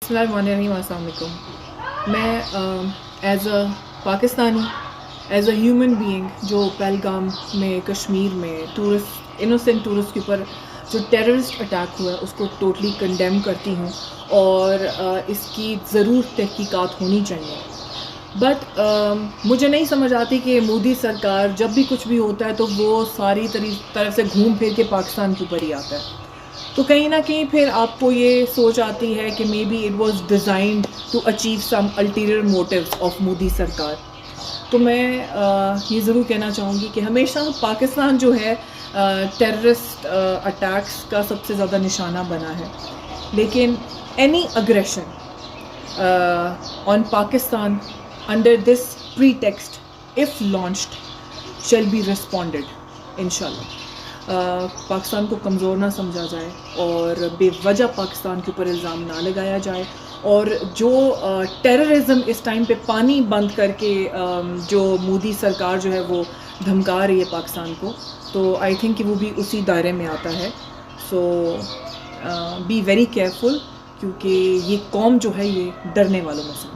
بسم اللہ الرحمن الرحیم. السلام علیکم. میں as a Pakistani, as a human being جو پہلگام میں کشمیر میں انوسینٹ ٹورسٹ کے اوپر جو ٹیررسٹ اٹیک ہوا ہے اس کو ٹوٹلی کنڈیم کرتی ہوں، اور اس کی ضرور تحقیقات ہونی چاہیے. بٹ مجھے نہیں سمجھ آتی کہ مودی سرکار جب بھی کچھ بھی ہوتا ہے تو وہ ساری طرف سے گھوم پھر کے پاکستان کے اوپر ہی آتا ہے. تو کہیں نہ کہیں پھر آپ کو یہ سوچ آتی ہے کہ may be it was designed to achieve some ulterior motives of Modi سرکار. تو میں یہ ضرور کہنا چاہوں گی کہ ہمیشہ پاکستان جو ہے ٹیررسٹ اٹیکس کا سب سے زیادہ نشانہ بنا ہے، لیکن any aggression on Pakistan under this pretext if launched shall be responded انشاءاللہ. پاکستان کو کمزور نہ سمجھا جائے اور بے وجہ پاکستان کے اوپر الزام نہ لگایا جائے، اور جو ٹیررزم اس ٹائم پہ پانی بند کر کے جو مودی سرکار جو ہے وہ دھمکا رہی ہے پاکستان کو، تو آئی تھنک کہ وہ بھی اسی دائرے میں آتا ہے. سو بی ویری کیئرفل، کیونکہ یہ قوم جو ہے یہ ڈرنے والوں میں سے